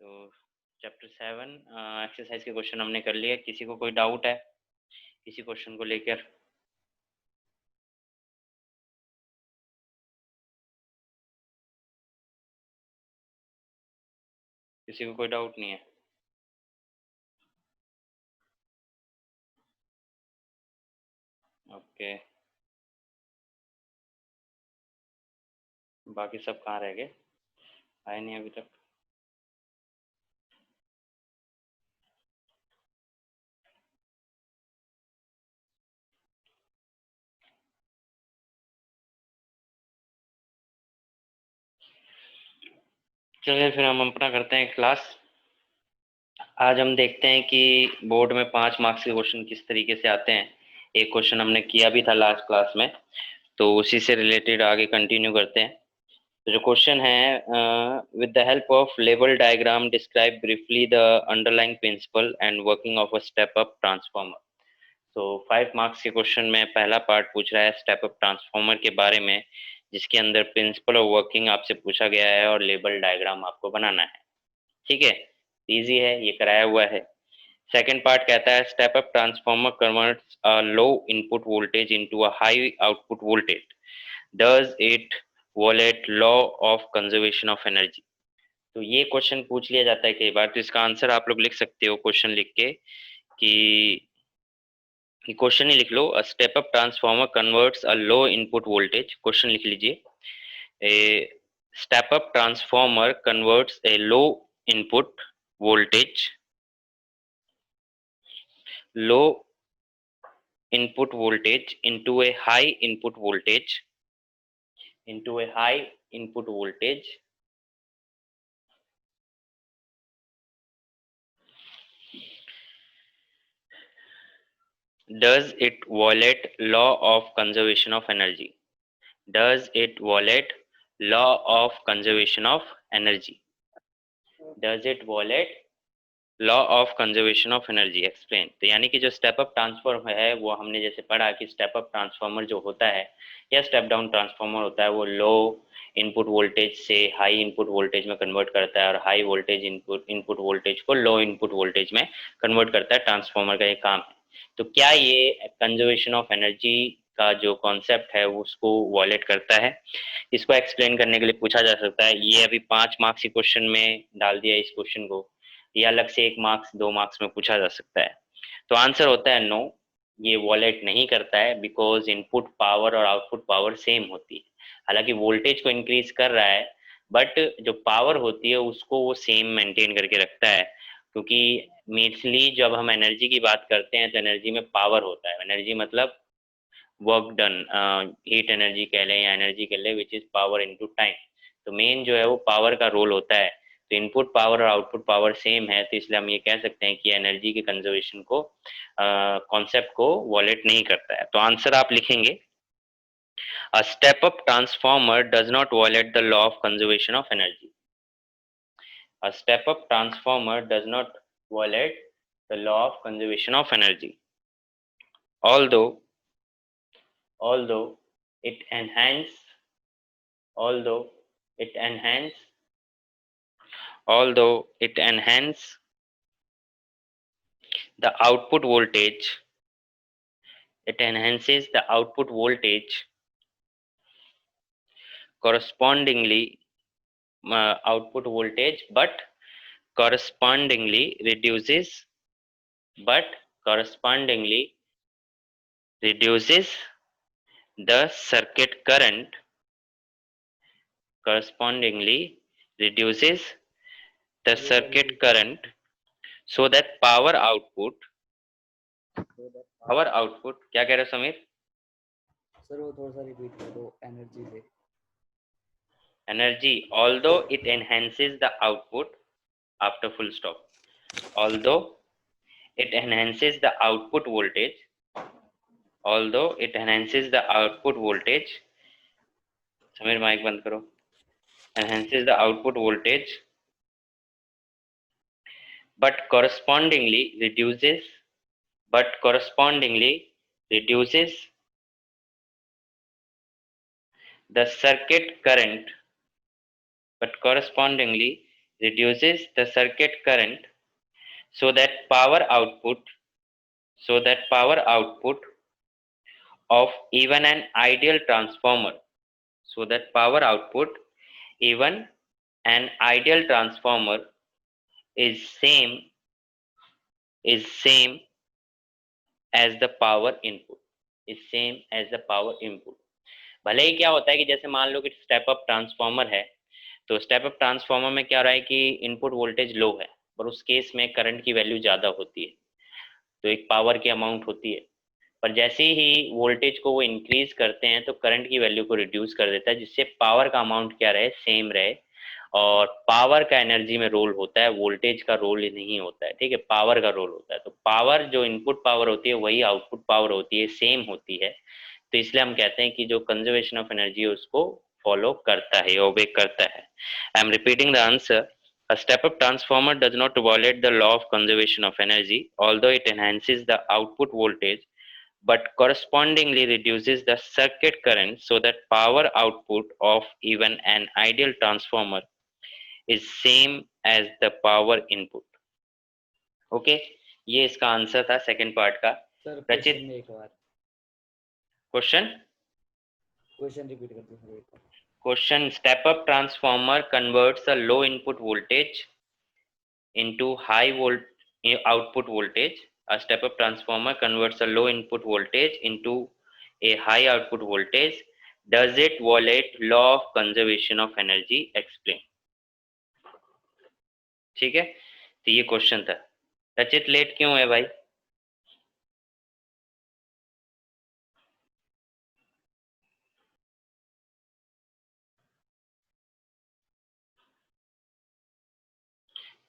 तो chapter 7 exercise के question हमने कर लिए। किसी को कोई डाउट है किसी क्वेश्चन को लेकर? किसी को कोई डाउट नहीं है? ओके, बाकी सब कहाँ रह गए? आए नहीं अभी तक? चलिए फिर हम अपना करते हैं क्लास। आज हम देखते हैं कि बोर्ड में 5 मार्क्स के क्वेश्चन किस तरीके से आते हैं। एक क्वेश्चन हमने किया भी था लास्ट क्लास में, तो उसी से रिलेटेड आगे कंटिन्यू करते हैं। तो जो क्वेश्चन है, with the help of level diagram describe briefly the underlying principle and working of a step up transformer. तो 5 मार्क्स के क्वेश्चन में पहला पार्ट पूछ रहा है स्टेप अप ट्रांसफार्मर के बारे में, जिसके अंदर प्रिंसिपल और वर्किंग आपसे पूछा गया है और लेवल डायग्राम आपको बनाना है। ठीक है, इजी है, ये कराया हुआ है। सेकंड पार्ट कहता है step up transformer converts a low input voltage into a high output voltage. Does it wallet law of conservation of energy? तो ये क्वेश्चन पूछ लिया जाता है कई बार, तो इसका आंसर आप लोग लिख सकते हो क्वेश्चन लिख के कि क्वेश्चन ही लिख लो। A step up transformer converts a low input voltage, question लिख लीजिए। A step up transformer converts a low input voltage low input voltage into a high input voltage. Does it violate law of conservation of energy? Does it violate law of conservation of energy? Does it violate law of conservation of energy? Explain. तो यानी कि जो step up transformer है वो हमने जैसे पढ़ा कि स्टेप अप ट्रांसफॉर्मर जो होता है या स्टेप डाउन ट्रांसफॉर्मर होता है वो लो इनपुट वोल्टेज से हाई इनपुट वोल्टेज में कन्वर्ट करता है और हाई वोल्टेज इनपुट वोल्टेज को लो इनपुट वोल्टेज में कन्वर्ट करता है। ट्रांसफॉर्मर का ये काम है। तो क्या ये कंजर्वेशन ऑफ एनर्जी का जो कॉन्सेप्ट है वो उसको वॉलेट करता है? इसको एक्सप्लेन करने के लिए पूछा जा सकता है। ये अभी 5 मार्क्स के क्वेश्चन में डाल दिया इस क्वेश्चन को, या अलग से 1 मार्क्स 2 मार्क्स में पूछा जा सकता है। तो आंसर होता है नो, ये वॉलेट नहीं करता है, बिकॉज इनपुट पावर और आउटपुट पावर सेम होती है। हालांकि वोल्टेज को इंक्रीज कर रहा है, बट जो पावर होती है उसको वो सेम मेंटेन करके रखता है। क्योंकि मेनली जब हम एनर्जी की बात करते हैं तो एनर्जी में पावर होता है। एनर्जी मतलब वर्क डन, हीट एनर्जी कह लें या एनर्जी कह लें, which is power into time. तो मेन जो है वो पावर का रोल होता है। तो इनपुट पावर और आउटपुट पावर सेम है, तो इसलिए हम ये कह सकते हैं कि एनर्जी के कंजर्वेशन को कॉन्सेप्ट को वॉलेट नहीं करता है। तो आंसर आप लिखेंगे अ step up transformer does not wallet the law of conservation of energy. A step up transformer does not wallet the law of conservation of energy, although although it enhance although it enhance although it enhance the output voltage it enhances the output voltage correspondingly output voltage but correspondingly reduces but correspondingly reduces the circuit current correspondingly reduces the circuit current so that power output क्या कह रहे हो Sameer? Sir वो थोड़ा सा repeat कर दो, energy पे। Energy, although it enhances the output, after full stop, although it enhances the output voltage, although it enhances the output voltage, Sameer mike बंद करो, enhances the output voltage but correspondingly reduces but correspondingly reduces the circuit current but correspondingly reduces the circuit current so that power output of even an ideal transformer so that power output even an ideal transformer is same as the power input is same as the power input। भले ही क्या होता है कि जैसे मान लो कि step up transformer है, तो स्टेप अप ट्रांसफॉर्मर में क्या हो रहा है कि इनपुट वोल्टेज लो है और उस केस में करंट की वैल्यू ज़्यादा होती है, तो एक पावर की अमाउंट होती है। पर जैसे ही वोल्टेज को वो इंक्रीज करते हैं तो करंट की वैल्यू को रिड्यूस कर देता है, जिससे पावर का अमाउंट क्या रहे, सेम रहे। और पावर का एनर्जी में रोल होता है, वोल्टेज का रोल नहीं होता है, ठीक है, पावर का रोल होता है। तो पावर जो इनपुट पावर होती है वही आउटपुट पावर होती है, सेम होती है। तो इसलिए हम कहते हैं कि जो कंजर्वेशन ऑफ एनर्जी है उसको फॉलो करता है, ओबे करता है। I am repeating the answer. A step-up transformer does not violate the law of conservation of energy, although it enhances the output voltage, but correspondingly reduces the circuit current so that power output of even an ideal transformer is same as the power input। Okay, ये इसका answer था second part का। Sir रचित, question एक बार question repeat कर दो sir एक बार। Question: Step up transformer converts a low input voltage into high output voltage. A step up transformer converts a low input voltage into a high output voltage. Does it violate law of conservation of energy? Explain। ठीक है, तो ये question था। रचित late क्यों है भाई?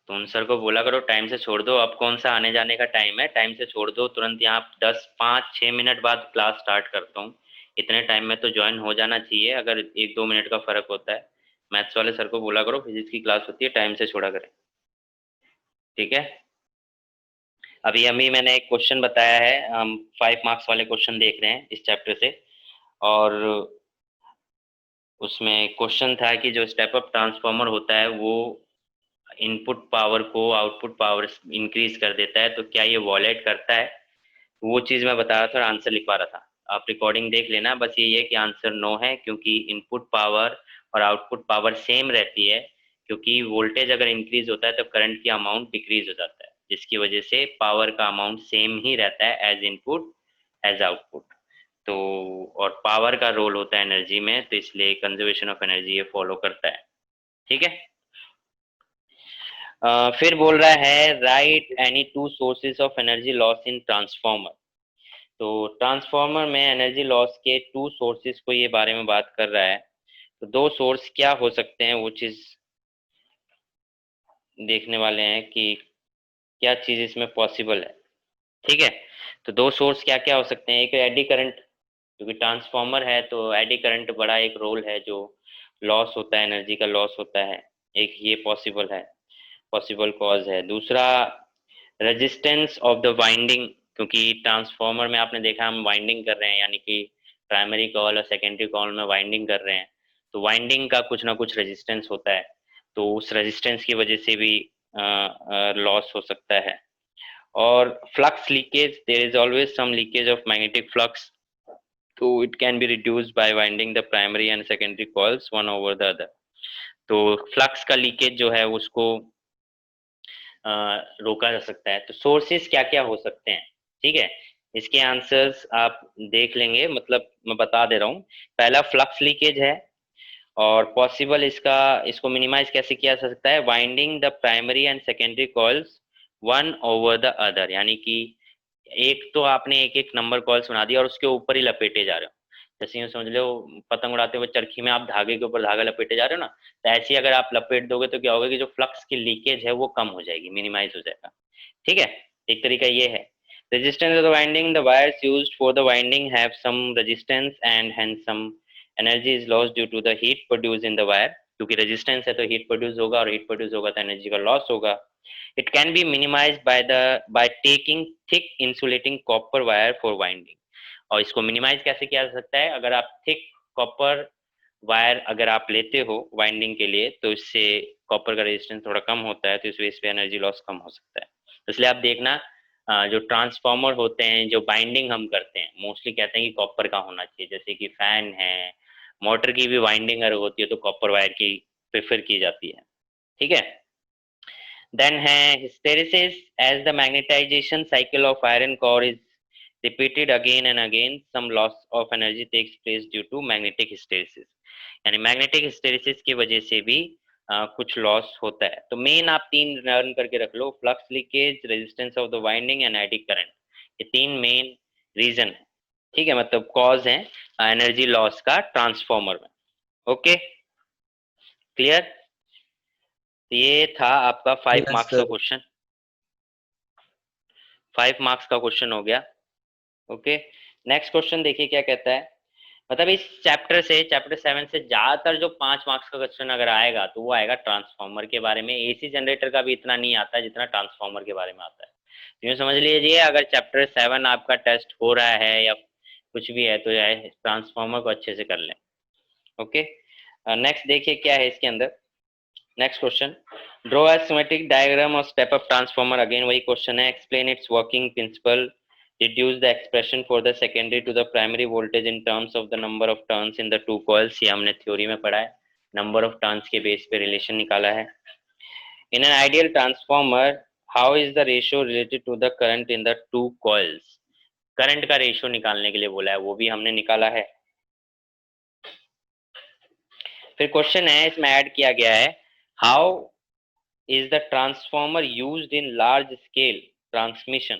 तो उन सर को बोला करो टाइम से छोड़ दो। अब कौन सा आने जाने का टाइम है, टाइम से छोड़ दो तुरंत। यहाँ 10 5 6 मिनट बाद क्लास स्टार्ट करता हूँ, इतने टाइम में तो ज्वाइन हो जाना चाहिए। अगर 1 2 मिनट का फर्क होता है, मैथ्स वाले सर को बोला करो फिजिक्स की क्लास होती है टाइम से छोड़ा करें, ठीक है। अभी मैंने एक क्वेश्चन बताया है, हम 5 मार्क्स वाले क्वेश्चन देख रहे हैं इस चैप्टर से। और उसमें क्वेश्चन था कि जो स्टेप अप ट्रांसफॉर्मर होता है वो इनपुट पावर को आउटपुट पावर इंक्रीज कर देता है, तो क्या ये वॉलेट करता है? वो चीज मैं बता रहा था और आंसर लिखवा रहा था। आप रिकॉर्डिंग देख लेना, बस यही है कि आंसर नो है, क्योंकि इनपुट पावर और आउटपुट पावर सेम रहती है। क्योंकि वोल्टेज अगर इंक्रीज होता है तो करंट की अमाउंट डिक्रीज हो जाता है, जिसकी वजह से पावर का अमाउंट सेम ही रहता है एज इनपुट एज आउटपुट। तो और पावर का रोल होता है एनर्जी में, तो इसलिए कंजर्वेशन ऑफ एनर्जी ये फॉलो करता है, ठीक है। फिर बोल रहा है right any two sources of energy loss in transformer. तो ट्रांसफॉर्मर में एनर्जी लॉस के 2 सोर्सेज को ये बारे में बात कर रहा है। तो 2 सोर्स क्या हो सकते हैं वो चीज देखने वाले हैं कि क्या चीज इसमें पॉसिबल है, ठीक है। तो 2 सोर्स क्या क्या हो सकते हैं? एक एडी करंट, क्योंकि ट्रांसफॉर्मर है तो एडी करंट बड़ा एक रोल है, जो लॉस होता है, एनर्जी का लॉस होता है, एक ये पॉसिबल है, पॉसिबल कॉज है। दूसरा रेजिस्टेंस ऑफ द वाइंडिंग, क्योंकि ट्रांसफॉर्मर में आपने देखा हम वाइंडिंग कर रहे हैं, यानी कि प्राइमरी कॉल और सेकेंडरी कॉल में वाइंडिंग कर रहे हैं, तो वाइंडिंग का कुछ ना कुछ रेजिस्टेंस होता है, तो उस रेजिस्टेंस की वजह से भी लॉस हो सकता है। और flux leakage, there is always some leakage of magnetic flux, तो it can be reduced by winding the primary and secondary coils one over the other. तो फ्लक्स का लीकेज जो है उसको रोका जा सकता है। तो सोर्सेस क्या क्या हो सकते हैं, ठीक है, इसके आंसर्स आप देख लेंगे, मतलब मैं बता दे रहा हूँ। पहला फ्लक्स लीकेज है, और पॉसिबल इसको मिनिमाइज कैसे किया जा सकता है? Winding the primary and secondary coils one over the other, यानी कि एक तो आपने एक एक नंबर कॉल्स बना दिया और उसके ऊपर ही लपेटे जा रहे हो। जैसे यूँ समझ लो पतंग उड़ाते हुए चरखी में आप धागे के ऊपर धागा लपेटे जा रहे हो ना, तो ऐसे ही अगर आप लपेट दोगे तो क्या होगा कि जो फ्लक्स की लीकेज है वो कम हो जाएगी, मिनिमाइज हो जाएगा, ठीक है। एक तरीका ये है। Resistance of the winding, the wires used for the winding have some resistance and hence some energy is lost due to the heat produce in the wire. क्योंकि रेजिस्टेंस है तो हीट प्रोड्यूस होगा, और हीट प्रोड्यूस होगा तो energy का loss होगा। It can be minimized by taking thick insulating copper wire for winding। और इसको मिनिमाइज कैसे किया जा सकता है? अगर आप थिक कॉपर वायर अगर आप लेते हो वाइंडिंग के लिए तो इससे कॉपर का रेजिस्टेंस थोड़ा कम होता है, तो इस वजह से एनर्जी लॉस कम हो सकता है। इसलिए आप देखना जो ट्रांसफार्मर होते हैं, जो बाइंडिंग हम करते हैं मोस्टली कहते हैं कि कॉपर का होना चाहिए, जैसे कि फैन है, मोटर की भी वाइंडिंग अगर होती है तो कॉपर वायर की प्रेफर की जाती है। ठीक है। देन है hysteresis, as the magnetization cycle of iron core is repeated again and again, some loss of energy takes place due to magnetic hysteresis। यानी मैग्नेटिक हिस्टेरिसिस की वजह से भी कुछ लॉस होता है। तो मेन आप तीन लर्न करके रख लो, flux leakage, resistance of the winding and eddy current, ये तीन मेन रीजन है। ठीक है, मतलब कॉज है एनर्जी लॉस का ट्रांसफॉर्मर में। Okay, clear. ये था आपका 5 यस मार्क्स का सर। क्वेश्चन, 5 मार्क्स का क्वेश्चन हो गया। ओके, नेक्स्ट क्वेश्चन देखिए क्या कहता है। मतलब इस चैप्टर से, चैप्टर 7 से ज्यादातर जो 5 मार्क्स का क्वेश्चन अगर आएगा तो वो आएगा ट्रांसफार्मर के बारे में। एसी जनरेटर का भी इतना नहीं आता जितना ट्रांसफार्मर के बारे में आता है। तो यूँ समझ लीजिए अगर चैप्टर 7 आपका टेस्ट हो रहा है या कुछ भी है तो ट्रांसफार्मर को अच्छे से कर लें। ओके, नेक्स्ट देखिए क्या है इसके अंदर। Next question, draw a schematic diagram of step up transformer. Again वही क्वेश्चन है, explain it's working principle, reduce the expression for the secondary to the primary voltage in terms of the number of turns in the two coils। ये हमने theory में पढ़ा है, number of turns के base पे relation निकाला है। in an ideal transformer how is the ratio related to the current in the two coils। Current का रेशियो निकालने के लिए बोला है, वो भी हमने निकाला है। फिर क्वेश्चन है इसमें ऐड किया गया है, how is the transformer used in large scale transmission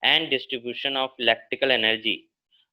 and distribution of electrical energy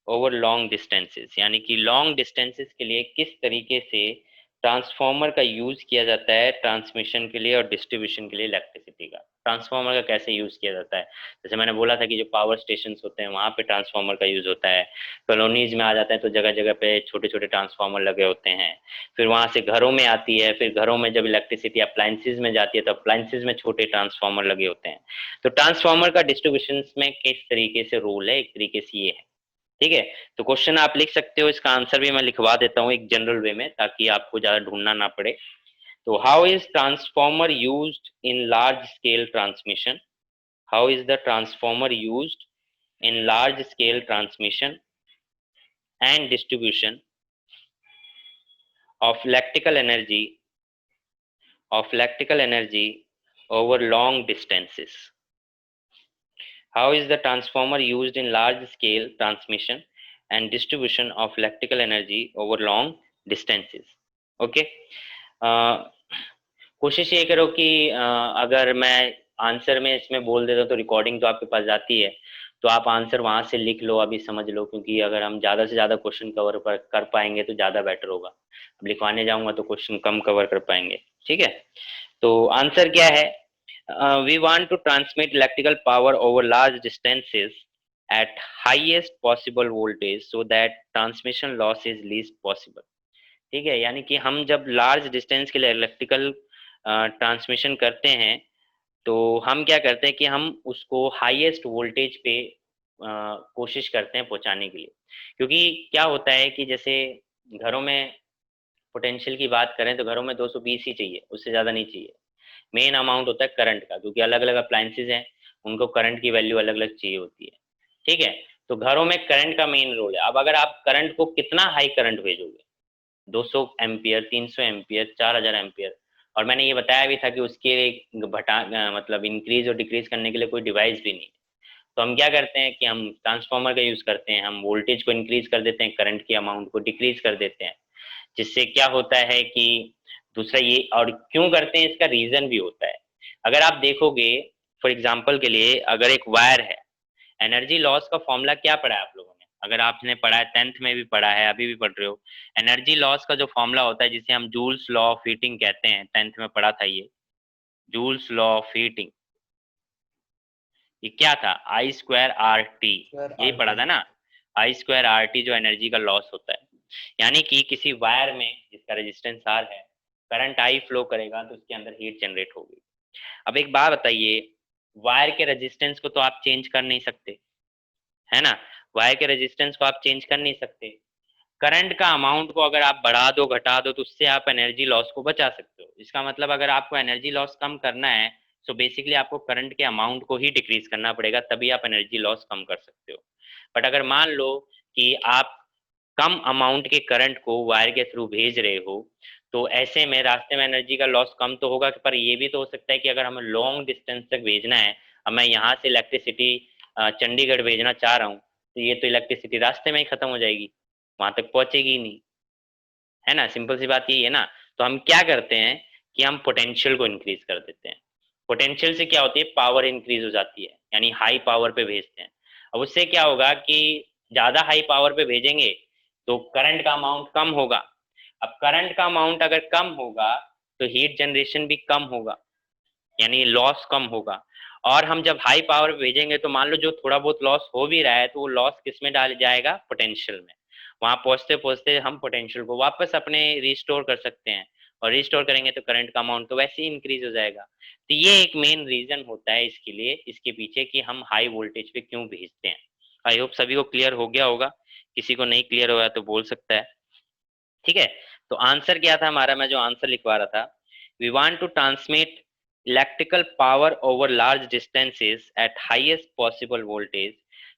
over long distances। यानी कि लॉन्ग डिस्टेंसेस के लिए किस तरीके से ट्रांसफार्मर का यूज किया जाता है ट्रांसमिशन के लिए और डिस्ट्रीब्यूशन के लिए इलेक्ट्रिसिटी का। ट्रांसफार्मर का कैसे यूज किया जाता है, जैसे मैंने बोला था कि जो पावर स्टेशन होते हैं वहां पे ट्रांसफार्मर का यूज होता है। कॉलोनीज में आ जाता है तो जगह जगह पे छोटे छोटे ट्रांसफार्मर लगे होते हैं। फिर वहां से घरों में आती है, फिर घरों में जब इलेक्ट्रिसिटी अप्लायंसेज में जाती है तो अप्लायंसेज में छोटे ट्रांसफार्मर लगे होते हैं। तो ट्रांसफार्मर का डिस्ट्रीब्यूशन में किस तरीके से रोल है, एक तरीके से ये है। ठीक है, तो क्वेश्चन आप लिख सकते हो, इसका आंसर भी मैं लिखवा देता हूँ एक जनरल वे में ताकि आपको ज्यादा ढूंढना ना पड़े। तो how is transformer used in large scale transmission, how is the transformer used in large scale transmission and distribution of electrical energy over long distances। How is the transformer used in large scale transmission and distribution of electrical energy over long distances। Okay, कोशिश ये करो कि अगर मैं answer में इसमें बोल देता हूँ तो रिकॉर्डिंग तो आपके पास जाती है, तो आप आंसर वहां से लिख लो, अभी समझ लो, क्योंकि अगर हम ज्यादा से ज्यादा क्वेश्चन कवर कर पाएंगे तो ज्यादा बेटर होगा। अब लिखवाने जाऊंगा तो क्वेश्चन कम कवर कर पाएंगे। ठीक है, तो आंसर क्या है, we want to transmit electrical power over large distances at highest possible voltage so that transmission loss is least possible. ठीक है, यानी कि हम जब लार्ज डिस्टेंस के लिए इलेक्ट्रिकल ट्रांसमिशन करते हैं तो हम क्या करते हैं कि हम उसको हाईएस्ट वोल्टेज पे कोशिश करते हैं पहुंचाने के लिए। क्योंकि क्या होता है कि जैसे घरों में पोटेंशियल की बात करें तो घरों में 220 ही चाहिए, उससे ज़्यादा नहीं चाहिए। मेन अमाउंट होता है करंट का, क्योंकि अलग अलग अप्लायंसेज हैं, उनको करंट की वैल्यू अलग अलग चाहिए होती है। ठीक है, तो घरों में करंट का मेन रोल है। अब अगर आप करंट को कितना हाई करंट भेजोगे, 200 एम्पियर, 300 एम्पियर, 4000 एम्पियर, और मैंने ये बताया भी था कि उसके मतलब इंक्रीज और डिक्रीज करने के लिए कोई डिवाइस भी नहीं है। तो हम क्या करते हैं कि हम ट्रांसफार्मर का यूज करते हैं, हम वोल्टेज को इंक्रीज कर देते हैं, करंट की अमाउंट को डिक्रीज कर देते हैं, जिससे क्या होता है कि दूसरा ये, और क्यों करते हैं इसका रीजन भी होता है। अगर आप देखोगे फॉर एग्जाम्पल के लिए, अगर एक वायर है, एनर्जी लॉस का फॉर्मूला क्या पढ़ा है आप लोगों ने, अगर आपने पढ़ा है 10th में भी पढ़ा है, अभी भी पढ़ रहे हो, एनर्जी लॉस का जो फॉर्मूला होता है जिसे हम जूल्स लॉ ऑफ हीटिंग कहते हैं, 10th में पढ़ा था ये जूल्स लॉ ऑफ हीटिंग। ये क्या था, आई स्क्वायर आर टी, स्क्वायर यही आर पढ़ा टी। था ना। आई स्क्वायर आर टी जो एनर्जी का लॉस होता है, यानी कि किसी वायर में जिसका रेजिस्टेंस आर है, करंट आई फ्लो करेगा तो उसके अंदर हीट जनरेट होगी। अब एक बात बताइए, वायर के रेजिस्टेंस को तो आप चेंज कर नहीं सकते, है ना, वायर के रेजिस्टेंस को आप चेंज कर नहीं सकते। करंट का अमाउंट को अगर आप बढ़ा दो घटा दो तो उससे आप एनर्जी लॉस को बचा सकते हो। इसका मतलब अगर आपको एनर्जी लॉस कम करना है तो बेसिकली आपको करंट के अमाउंट को ही डिक्रीज करना पड़ेगा, तभी आप एनर्जी लॉस कम कर सकते हो। बट अगर मान लो कि आप कम अमाउंट के करंट को वायर के थ्रू भेज रहे हो तो ऐसे में रास्ते में एनर्जी का लॉस कम तो होगा, पर ये भी तो हो सकता है कि अगर हमें लॉन्ग डिस्टेंस तक भेजना है, अब मैं यहाँ से इलेक्ट्रिसिटी चंडीगढ़ भेजना चाह रहा हूँ, तो ये तो इलेक्ट्रिसिटी रास्ते में ही खत्म हो जाएगी, वहां तक पहुंचेगी ही नहीं, है ना। सिंपल सी बात यही है ना। तो हम क्या करते हैं कि हम पोटेंशियल को इंक्रीज कर देते हैं। पोटेंशियल से क्या होती है, पावर इंक्रीज हो जाती है, यानी हाई पावर पे भेजते हैं। अब उससे क्या होगा कि ज्यादा हाई पावर पे भेजेंगे तो करंट का अमाउंट कम होगा। अब करंट का अमाउंट अगर कम होगा तो हीट जनरेशन भी कम होगा, यानी लॉस कम होगा। और हम जब हाई पावर पे भेजेंगे तो मान लो जो थोड़ा बहुत लॉस हो भी रहा है तो वो लॉस किस में डाल जाएगा, पोटेंशियल में। वहां पहुंचते पहुंचते हम पोटेंशियल को वापस अपने रिस्टोर कर सकते हैं, और रिस्टोर करेंगे तो करंट का अमाउंट तो वैसे ही इंक्रीज हो जाएगा। तो ये एक मेन रीजन होता है इसके लिए, इसके पीछे कि हम हाई वोल्टेज पे क्यों भेजते हैं। आई होप सभी को क्लियर हो गया होगा, किसी को नहीं क्लियर हुआ तो बोल सकता है। ठीक है, तो आंसर क्या था हमारा, मैं जो आंसर लिखवा रहा था, we want to transmit electrical power over large distances at highest possible voltage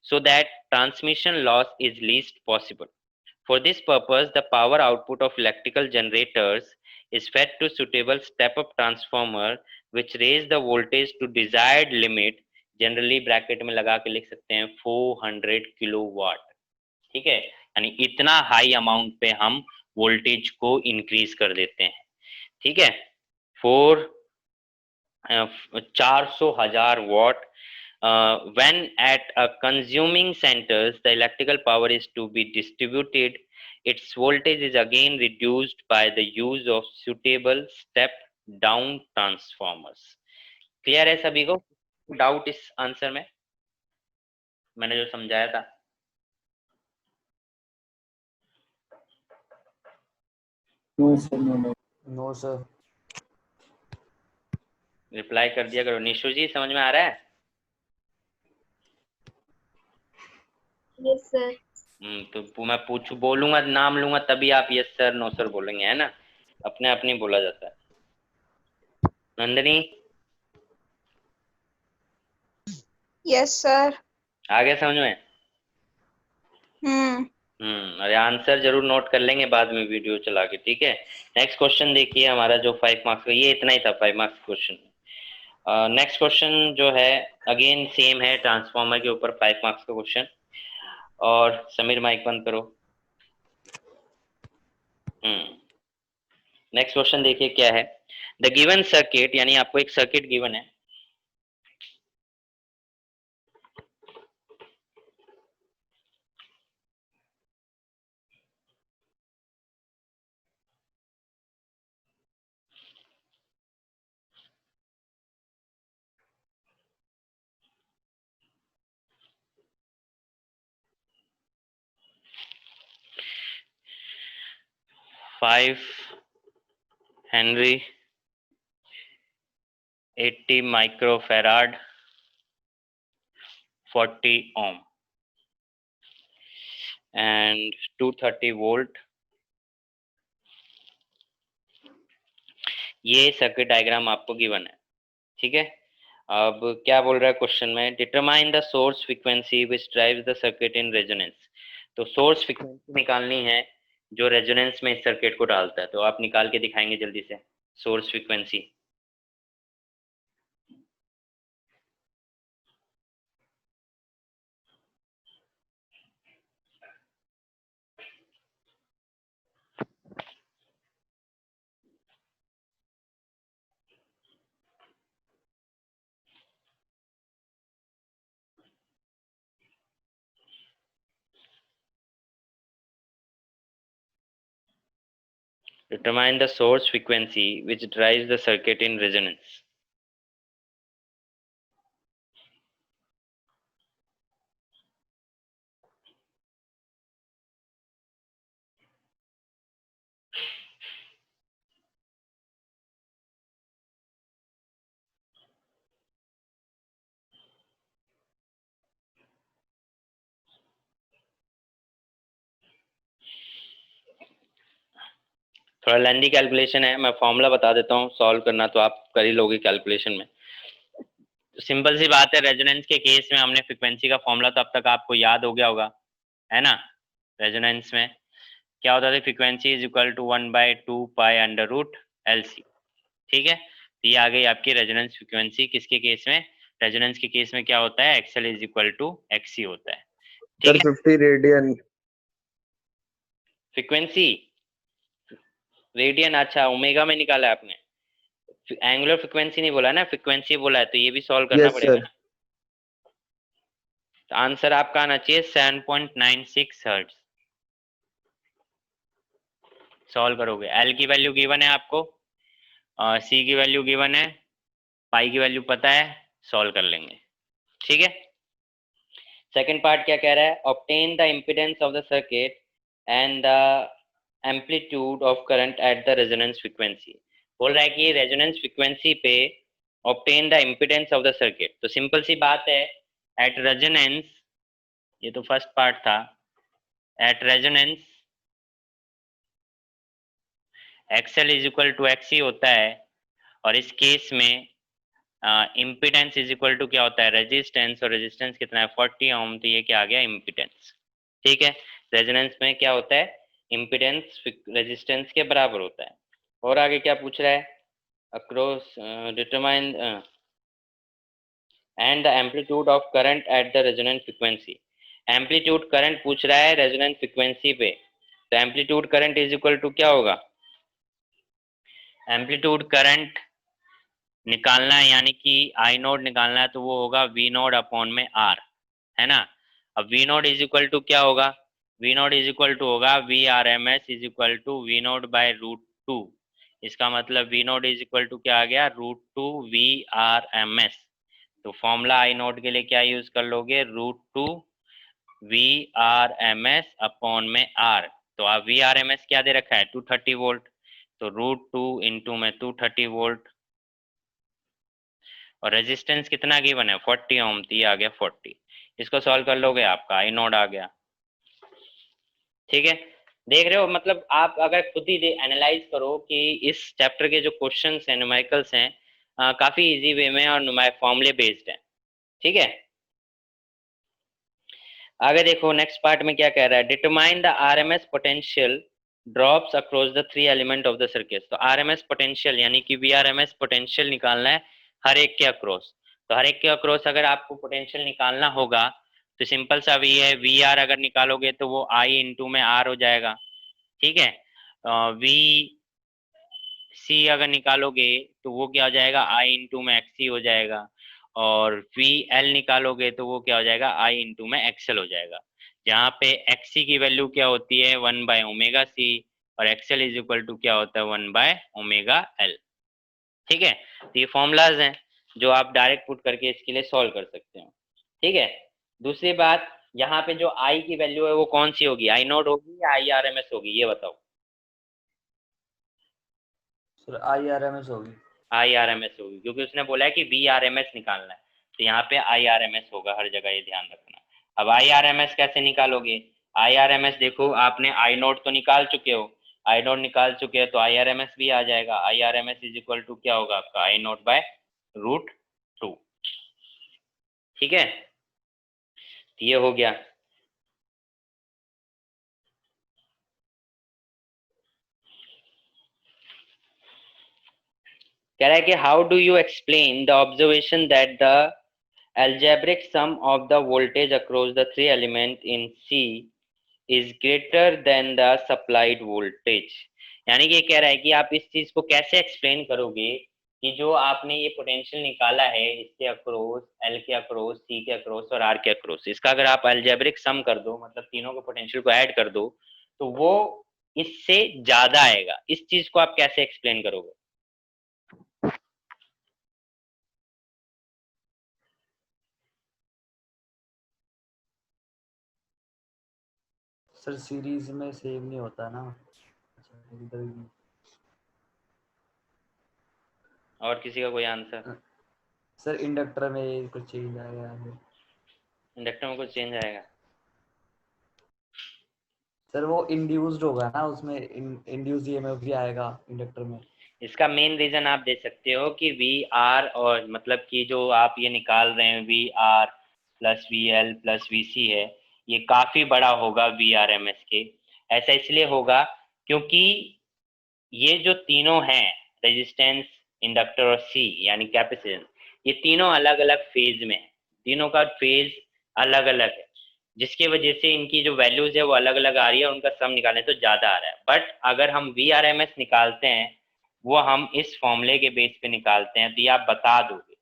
so that transmission loss is least possible. For this purpose, the power output of electrical generators is fed to suitable step-up transformer which raise the voltage to desired limit, generally bracket में लगा के लिख सकते हैं 400 kilowatt. ठीक है, यानी इतना हाई अमाउंट पे हम वोल्टेज को इंक्रीज कर देते हैं। ठीक है, 400,000 watt. When at a consuming centers the electrical power is to be distributed, its voltage is again reduced by the use of suitable step down transformers. Clear है सभी को? डाउट इस आंसर में, मैंने जो समझाया था? No sir, no sir. Reply कर दिया करो। निशु जी समझ में आ रहा है? Yes sir. तो मैं पूछू बोलूंगा, नाम लूंगा तभी आप यस सर नो सर बोलेंगे, है ना। अपने आप नहीं बोला जाता है। Nandini, yes sir. आ गया समझ में? अरे आंसर जरूर नोट कर लेंगे बाद में वीडियो चला के, ठीक है। नेक्स्ट क्वेश्चन देखिए हमारा जो 5 मार्क्स का, ये इतना ही था 5 मार्क्स क्वेश्चन। नेक्स्ट क्वेश्चन जो है अगेन सेम है, ट्रांसफॉर्मर के ऊपर 5 मार्क्स का क्वेश्चन। और समीर माइक बंद करो। नेक्स्ट क्वेश्चन देखिए क्या है। द गिवन सर्किट, यानी आपको एक सर्किट गिवन है। Five Henry 80 microfarad 40 ohm and 230 volt. ये सर्किट डायग्राम आपको गिवन है, ठीक है। अब क्या बोल रहा है क्वेश्चन में, determine the source frequency which drives the circuit in resonance. तो सोर्स फ्रीक्वेंसी निकालनी है जो रेजोनेंस में इस सर्किट को डालता है, तो आप निकाल के दिखाएंगे जल्दी से source frequency. Determine the source frequency which drives the circuit in resonance. थोड़ा लेंदी कैलकुलेशन है, मैं फॉर्मूला बता देता हूँ, सॉल्व करना तो आप कर ही लोगे कैलकुलेशन में। तो सिंपल सी बात है, रेजोनेंस के केस में हमने फ्रीक्वेंसी का फॉर्मूला तो अब तक आपको याद हो गया होगा, है ना। रेजोनेंस में क्या होता था, frequency is equal to 1/2 pi under root LC। ठीक है, तो ये आ गई आपकी रेजोनेंस फ्रीक्वेंसी। किसके केस में, रेजोनेंस के केस में क्या होता है, XL is equal to XC होता है। ठीक सर है, 50 रेडियन। फ्रीक्वेंसी रेडियन, अच्छा ओमेगा में निकाला है आपने, एंगुलर फ्रीक्वेंसी नहीं बोला ना, फ्रीक्वेंसी बोला है, तो ये भी सॉल्व करना यस पड़ेगा सर। ना। तो आंसर आपका आना चाहिए 7.96 हर्ट्ज। सॉल्व करोगे, एल की वैल्यू गिवन है आपको, सी की वैल्यू गिवन है, पाई की वैल्यू पता है, सॉल्व कर लेंगे। ठीक है, सेकंड पार्ट क्या कह रहा है, obtain the impedance of the circuit and the amplitude of current at the resonance frequency. बोल रहा है कि रेजोनेंस फ्रीक्वेंसी पे obtain the impedance of the circuit. तो सिंपल सी बात है, एट रेजोनेंस, ये तो फर्स्ट पार्ट था, at resonance XL is equal to XC होता है, और इस केस में इम्पीडेंस इज इक्वल टू क्या होता है, रेजिस्टेंस, और रेजिस्टेंस कितना है 40 ओम, तो ये क्या आ गया, इम्पीडेंस। ठीक है, रेजोनेंस में क्या होता है, इम्पीडेंस रेजिस्टेंस के बराबर होता है। और आगे क्या पूछ रहा है, across determine and the amplitude of current at the resonant frequency. Amplitude current पूछ रहा है रेजोनेंट फ्रीक्वेंसी पे, तो amplitude current is equal to क्या होगा, एम्पलीट्यूड करंट निकालना है, यानी कि आई नोड निकालना है, तो वो होगा वी नोड अपॉन में आर, है ना। अब V node is equal to क्या होगा, V node is equal to होगा VRMS is equal to V node by √2। इसका मतलब V node is equal to क्या आ गया, √2 VRMS। तो फॉर्मूला आई नोड के लिए क्या यूज कर लोगे, √2 VRMS अपॉन में आर। तो आप VRMS क्या दे रखा है, 230 वोल्ट, तो √2 इंटू में 230 वोल्ट, और रेजिस्टेंस कितना गिवन है 40 ओम, तो ये आ गया 40। इसको सॉल्व कर लोगे, आपका आई नोड आ गया। ठीक है, देख रहे हो, मतलब आप अगर खुद ही एनालाइज करो कि इस चैप्टर के जो क्वेश्चंस हैं, न्यूमेरिकल्स हैं, काफी इजी वे में और फॉर्मूले बेस्ड हैं। ठीक है, आगे देखो नेक्स्ट पार्ट में क्या कह रहा है, determine the RMS potential drops across the 3 element of the circuit. तो आरएमएस पोटेंशियल यानी कि वीआरएमएस पोटेंशियल निकालना है हर एक के अक्रॉस। तो हर एक के अक्रॉस अगर आपको पोटेंशियल निकालना होगा, तो सिंपल सा वी है, वी आर अगर निकालोगे तो वो आई इंटू में आर हो जाएगा। ठीक है, वी सी अगर निकालोगे तो वो क्या हो जाएगा, आई इंटू में एक्स सी हो जाएगा, और वी एल निकालोगे तो वो क्या हो जाएगा, आई इंटू में एक्सएल हो जाएगा। जहाँ पे एक्स सी की वैल्यू क्या होती है 1/ω_c, और एक्सएल इज इक्वल टू क्या होता है 1/ω_L। ठीक है, तो ये फॉर्मूलाज हैं जो आप डायरेक्ट पुट करके इसके लिए सॉल्व कर सकते हो। ठीक है, दूसरी बात, यहाँ पे जो आई की वैल्यू है वो कौन सी होगी, आई नोट होगी या आई आर एम एस होगी, ये बताओ। सर IRMS होगी। IRMS होगी, क्योंकि उसने बोला है कि VRMS निकालना है, तो यहाँ पे IRMS होगा हर जगह, ये ध्यान रखना। अब IRMS कैसे निकालोगे, IRMS देखो, आपने आई नोट तो निकाल चुके हो, आई नोट निकाल चुके हो तो IRMS भी आ जाएगा। IRMS इज इक्वल टू क्या होगा आपका, आई नोट बाय √2। ठीक है, तो ये हो गया। कह रहा है कि how do you explain the observation that the algebraic sum of the voltage across the 3 element in C is greater than the supplied voltage। यानी कि कह रहा है कि आप इस चीज को कैसे एक्सप्लेन करोगे कि जो आपने ये पोटेंशियल निकाला है इसके अक्रॉस, एल के अक्रॉस, सी के अक्रॉस और आर के अक्रॉस, इसका अगर आप अल्जेब्रिक सम कर दो, मतलब तीनों के पोटेंशियल को ऐड कर दो, तो वो इससे ज्यादा आएगा। इस चीज को आप कैसे एक्सप्लेन करोगे। सर सीरीज में सेव नहीं होता ना। अच्छा इधर भी। और किसी का कोई आंसर। सर इंडक्टर में कुछ चेंज आया है। इंडक्टर में कुछ चेंज आएगा। सर वो इंड्यूस्ड होगा ना, उसमें इंड्यूस ईएमएफ भी आएगा इंडक्टर में। इसका मेन रीजन आप दे सकते हो कि वी आर, और मतलब कि जो आप ये निकाल रहे हैं V R plus V L plus V C है, ये काफी बड़ा होगा वी आर एम एस के। ऐसा इसलिए होगा क्योंकि ये जो तीनों हैं, रेजिस्टेंस, इंडक्टर और सी यानी कैपेसिटेंस, ये तीनों अलग अलग फेज में है, तीनों का फेज अलग अलग है, जिसकी वजह से इनकी जो वैल्यूज है वो अलग अलग आ रही है, उनका सम निकालें तो ज्यादा आ रहा है। बट अगर हम वी आर एम एस निकालते हैं, वो हम इस फॉर्मूले के बेस पे निकालते हैं, तो ये आप बता दोगे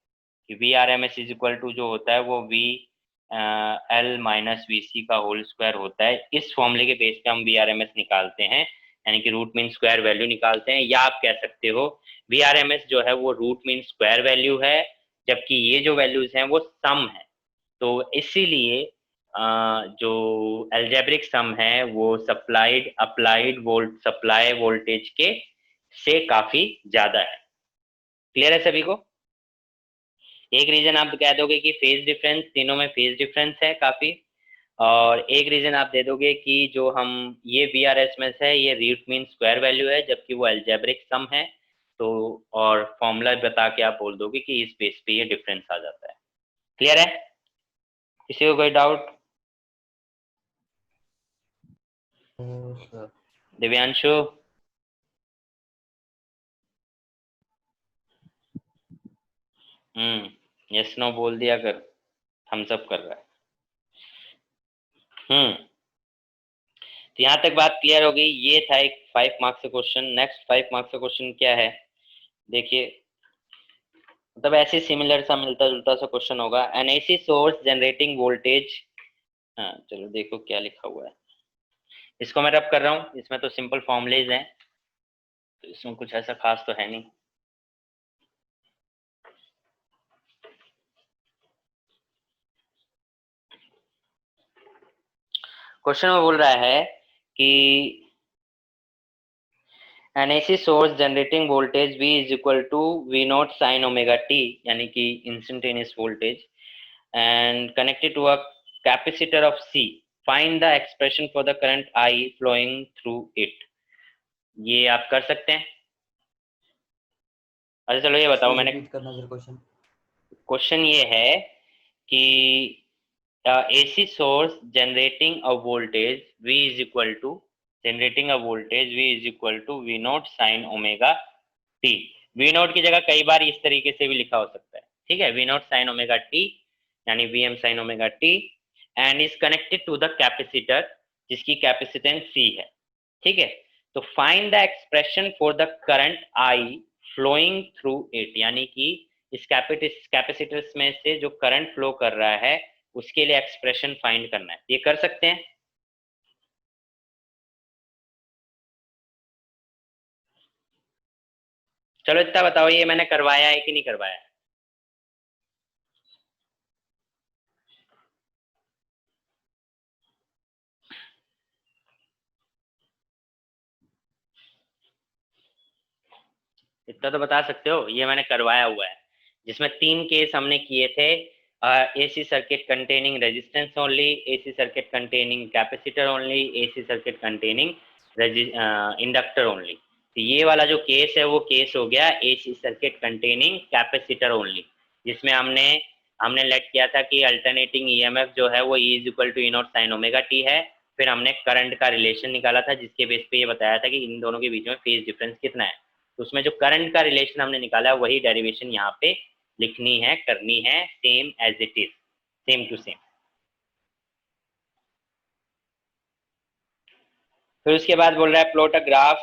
कि V R M S is equal to जो होता है वो V L minus V C का होल स्क्वायर होता है। इस फॉर्मूले के बेस पे हम वी आर एम एस निकालते हैं, यानी कि रूट मीन स्क्वायर वैल्यू निकालते हैं। या आप कह सकते हो वी आर एम एस जो है वो रूट मीन स्क्वायर वैल्यू है, जबकि ये जो वैल्यूज हैं वो सम है। तो इसीलिए जो एल्जेब्रिक सम है वो supplied applied volt supply voltage के से काफी ज्यादा है। क्लियर है सभी को? एक रीजन आप कह दोगे कि फेज डिफरेंस, तीनों में फेज डिफरेंस है काफी, और एक रीजन आप दे दोगे कि जो हम ये वी आर एस में है ये रूट मीन स्क्वायर वैल्यू है, जबकि वो एल्जेब्रिक सम है। तो और फॉर्मूला बता के आप बोल दोगे कि इस बेस पे ये डिफरेंस आ जाता है। क्लियर है? किसी को कोई doubt? Sir Divyanshu? Yes no बोल दिया कर, थम्स अप कर रहा है। तो यहाँ तक बात क्लियर हो गई। ये था एक 5 मार्क्स का क्वेश्चन। नेक्स्ट 5 मार्क्स का क्वेश्चन क्या है, देखिए, मतलब ऐसे सिमिलर सा मिलता जुलता सा क्वेश्चन होगा। N AC source generating voltage, हाँ चलो देखो क्या लिखा हुआ है, इसको मैं रब कर रहा हूँ, इसमें तो सिंपल फॉर्मुलेज हैं, तो इसमें कुछ ऐसा खास तो है नहीं। क्वेश्चन में बोल रहा है कि an AC source generating voltage V is equal to V naught sine omega t, यानी कि instantaneous voltage, and connected to a capacitor of C, find the expression for the current I flowing through it. ये आप कर सकते हैं। अच्छा चलो ये बताओ, मैंने रिपीट करना सर क्वेश्चन। क्वेश्चन ये है कि AC source generating a voltage V is equal to V naught sine omega T. V not की जगह कई बार इस तरीके से भी लिखा हो सकता है, ठीक है, V naught sine omega t यानी Vm sine omega t, and is connected to the capacitor जिसकी कैपेसिटेंस C है, ठीक है। तो find the expression for the current I flowing through it, यानी कि इस कैपेसिटर्स में से जो करंट फ्लो कर रहा है उसके लिए एक्सप्रेशन फाइंड करना है। ये कर सकते हैं? चलो इतना बताओ, ये मैंने करवाया है कि नहीं करवाया है? इतना तो बता सकते हो, ये मैंने करवाया हुआ है, जिसमें 3 केस हमने किए थे। AC circuit containing resistance only, AC circuit containing capacitor only, AC circuit containing inductor only. तो ये वाला जो केस है वो केस हो गया AC circuit containing capacitor only, जिसमें हमने हमने लेट किया था कि अल्टरनेटिंग EMF जो है वो E is equal to E naught sine omega t है। फिर हमने करंट का रिलेशन निकाला था, जिसके बेस पे ये बताया था कि इन दोनों के बीच में फेज डिफरेंस कितना है। तो उसमें जो करंट का रिलेशन हमने निकाला है वही डेरिवेशन यहाँ पे लिखनी है, करनी है, same as it is, same to same. फिर उसके बाद बोल रहा है plot a graph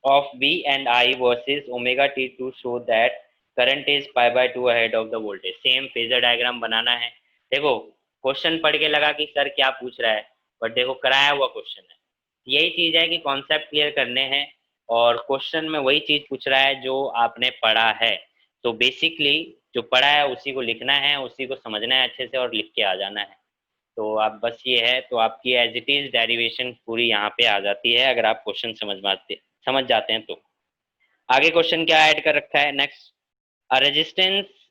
of V and I versus omega t to show that current is pi by 2 ahead of the voltage. Same phasor diagram बनाना है। देखो question पढ़ के लगा कि सर क्या पूछ रहा है, बट देखो कराया हुआ क्वेश्चन है। यही चीज है कि कॉन्सेप्ट क्लियर करने हैं, और क्वेश्चन में वही चीज पूछ रहा है जो आपने पढ़ा है। तो बेसिकली जो पढ़ा है उसी को लिखना है, उसी को समझना है अच्छे से और लिख के आ जाना है। तो आप बस ये है, तो आपकी एज इट इज डेरिवेशन पूरी यहाँ पे आ जाती है अगर आप क्वेश्चन समझ जाते हैं तो। आगे क्वेश्चन क्या ऐड कर रखा है next, a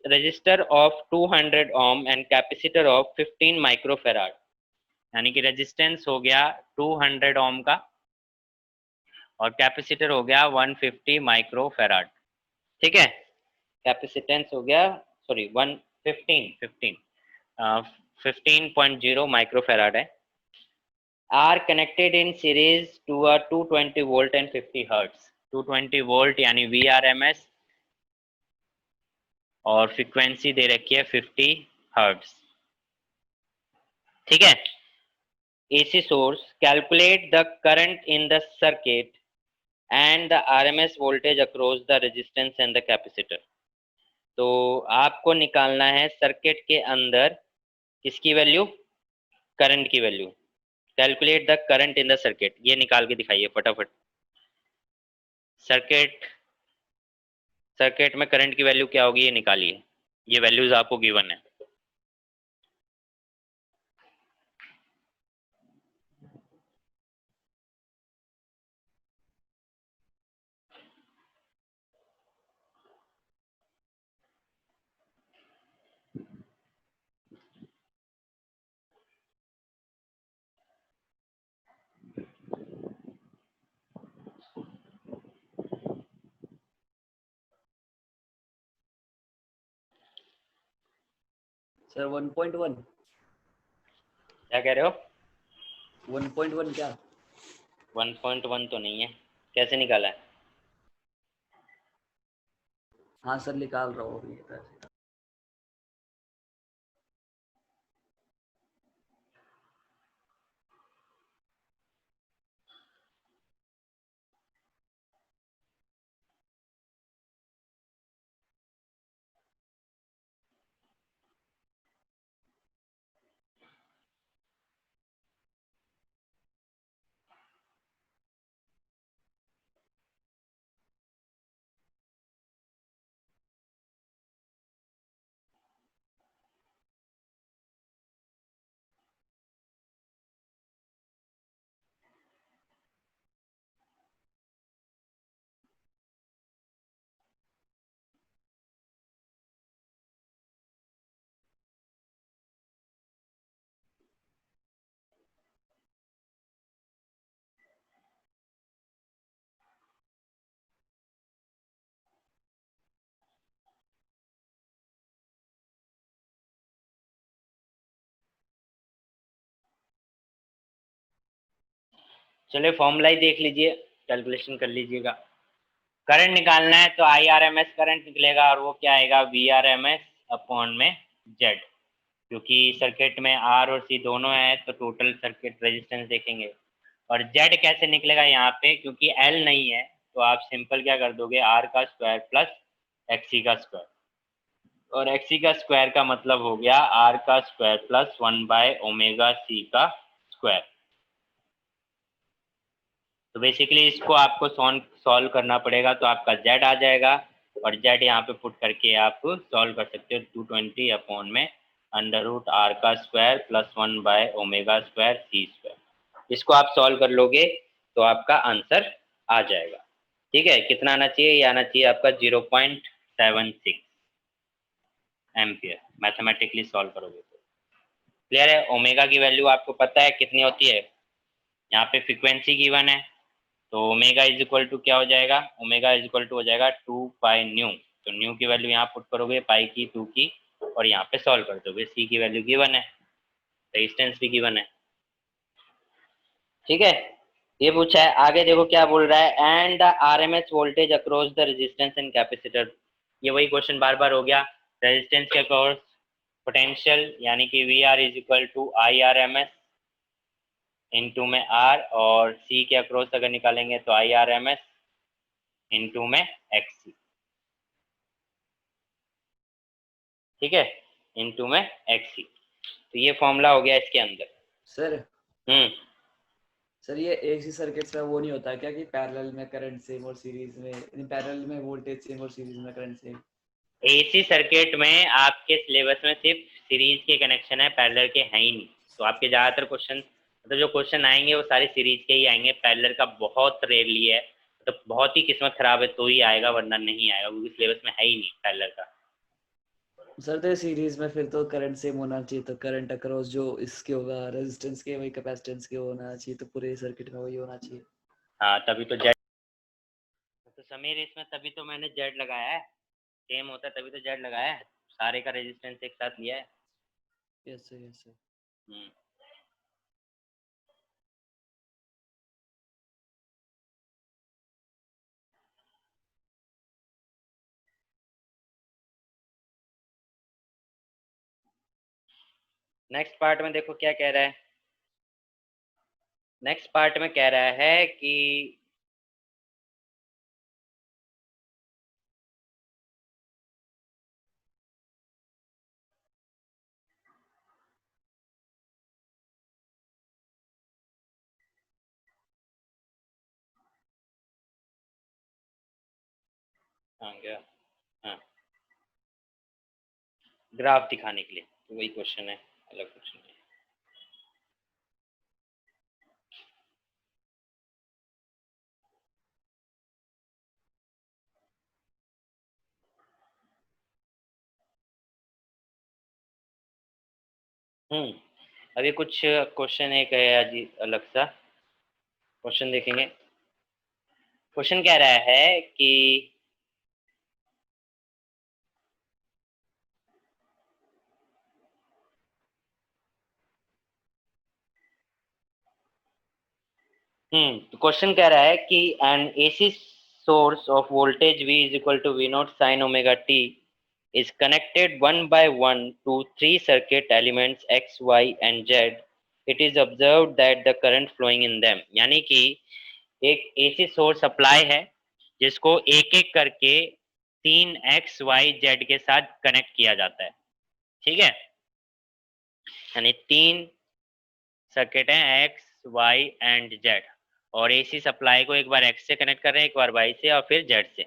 resistor of 200 ohm and capacitor of 15 microfarad यानी कि रेजिस्टेंस हो गया 200 ओम का और कैपेसिटर हो गया 150 माइक्रो फेराड। ठीक है, कैपेसिटेंस हो गया सॉरी 15.0 माइक्रो फेराड है। Are connected in series to a 220 volt and 50 hertz. 220 volt यानी VRMS और फ्रीक्वेंसी दे रखी है 50 हर्ट्ज। ठीक है, AC source calculate the current in the circuit and the RMS voltage across the resistance and the capacitor। तो आपको निकालना है सर्किट के अंदर किसकी वैल्यू, करंट की value. Calculate the current in the circuit, ये निकाल के दिखाइए फटाफट। सर्किट में करंट की वैल्यू क्या होगी ये निकालिए, ये वैल्यूज आपको गिवन है। सर 1.1। क्या कह रहे हो? 1.1 क्या? 1.1 तो नहीं है, कैसे निकाला है? हाँ सर निकाल रहा हूँ अभी। चलिए फॉर्मूला ही देख लीजिए, कैलकुलेशन कर लीजिएगा। करंट निकालना है तो IRMS करंट निकलेगा और वो क्या आएगा, VRMS अपॉन में Z। क्योंकि सर्किट में R और C दोनों है तो टोटल सर्किट रेजिस्टेंस देखेंगे। और Z कैसे निकलेगा यहाँ पे, क्योंकि L नहीं है तो आप सिंपल क्या कर दोगे, R का स्क्वायर प्लस XC का स्क्वायर। और XC का स्क्वायर का मतलब हो गया R का स्क्वायर प्लस 1/ω/C का स्क्वायर। तो बेसिकली इसको आपको सॉल्व करना पड़ेगा तो आपका Z आ जाएगा और Z यहाँ पे पुट करके आप सॉल्व कर सकते हो। 220 अपॉन में √R का स्क्वायर प्लस 1/ω²C स्क्वायर। इसको आप सॉल्व कर लोगे तो आपका आंसर आ जाएगा। ठीक है, कितना आना चाहिए, ये आना चाहिए आपका 0.76 एम्पियर। मैथमेटिकली सॉल्व करोगे तो क्लियर है। ओमेगा की वैल्यू आपको पता है कितनी होती है, यहाँ पे फ्रीक्वेंसी गिवन है तो ओमेगा इज इक्वल टू क्या हो जाएगा, ओमेगा इज इक्वल टू हो जाएगा 2π न्यू। तो न्यू की वैल्यू यहाँ पुट करोगे, पाई की, 2 की, और यहाँ पे सॉल्व कर दोगे। सी की वैल्यू गिवन है, रेजिस्टेंस भी गिवन है। ठीक है, ये पूछा है। आगे देखो क्या बोल रहा है, and the RMS voltage across the resistance and capacitor. ये वही क्वेश्चन बार बार हो गया। रेजिस्टेंस के अक्रॉस पोटेंशियल यानी कि VR is equal to IRMS into में R, और C के अक्रॉस अगर निकालेंगे तो IRMS इनटू में XC। ठीक है, इनटू में XC। तो ये फॉर्मूला हो गया इसके अंदर। सर हम्म सर ये एक ही सर्किट में वो नहीं होता क्या कि पैरेलल में करंट सेम और सीरीज में, पैरेलल में वोल्टेज सेम और सीरीज में करंट सेम? AC सर्किट में आपके सिलेबस में सिर्फ सीरीज के कनेक्शन है, पैरेलल के है ही नहीं। तो आपके ज़्यादातर क्वेश्चन, मतलब जो क्वेश्चन आएंगे वो सारे सीरीज के ही आएंगे, पैरेलल का बहुत रेयरली है। तो बहुत ही किस्मत खराब है तो ही आएगा, वरना नहीं आएगा, क्योंकि सिलेबस में है ही नहीं पैरेलल का। सर तो सीरीज में फिर तो करंट सेम होना चाहिए, तो करंट अक्रॉस जो इसके होगा रेजिस्टेंस के वही कैपेसिटेंस के होना चाहिए, तो पूरे सर्किट में वही होना चाहिए। हाँ तभी तो जेड, तो समीर इसमें तभी तो मैंने जेड लगाया है, सेम होता है तभी तो जेड लगाया है, सारे का रेजिस्टेंस एक साथ लिया है। Yes sir, yes sir. Hmm. Next part में देखो क्या कह रहा है। नेक्स्ट पार्ट में कह रहा है कि हाँ क्या, हाँ ग्राफ दिखाने के लिए, तो वही क्वेश्चन है, अलग क्वेश्चन है। अभी कुछ क्वेश्चन एक है अजीब अलग सा क्वेश्चन देखेंगे। क्वेश्चन कह रहा है कि तो क्वेश्चन कह रहा है कि an AC source of voltage V is equal to V naught sine omega t is connected one by one to three circuit elements X, Y and Z. It is observed that the current flowing in them, यानी कि एक AC source supply है जिसको एक एक करके तीन X, Y, Z के साथ कनेक्ट किया जाता है, ठीक है, यानी तीन सर्किट हैं X, Y एंड Z, और एसी सप्लाई को एक बार X से कनेक्ट कर रहे हैं, एक बार Y से और फिर Z से।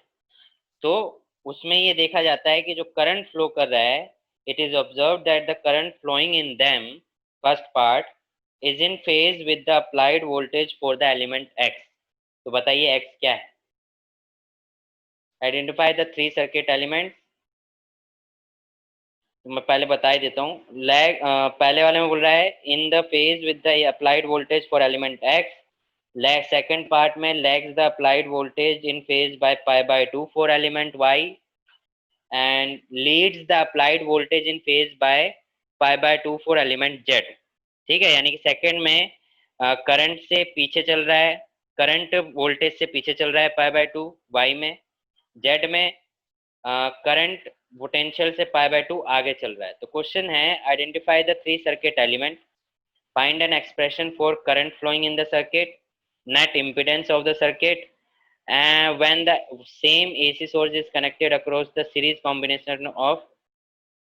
तो उसमें ये देखा जाता है कि जो करंट फ्लो कर रहा है, it is observe that the current flowing in them, first part, is in phase with the applied voltage for the element X। तो बताइए X क्या है। Identify the three circuit element. तो मैं पहले बता ही देता हूँ, पहले वाले में बोल रहा है in the phase with the applied voltage for element X। Second part में lags the applied voltage in phase by pi by 2 for element Y and leads the applied voltage in phase by pi by 2 for element Z। ठीक है, यानी कि second में current से पीछे चल रहा है, करंट वोल्टेज से पीछे चल रहा है पाई बाय 2 वाई में, जेड में करंट पोटेंशियल से पाई बाय 2 आगे चल रहा है। तो क्वेश्चन है identify the three circuit element, find an expression for current flowing in the circuit, net impedance of the circuit, and when the same AC source is connected across the series combination of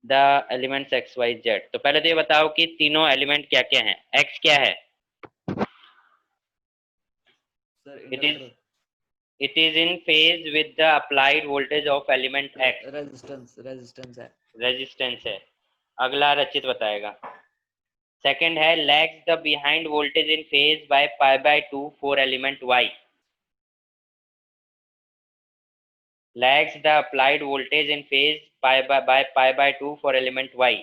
the elements X, Y, Z। तो पहले तो ये बताओ कि तीनों element क्या क्या हैं। X क्या है? Sir It is inductor. it is in phase with the applied voltage of element X। Resistance resistance है। रेजिस्टेंस है। अगला रचित बताएगा। सेकंड है lags the behind voltage in phase by pi by 2 for element Y। lags the applied voltage in phase pi by 2 for element Y।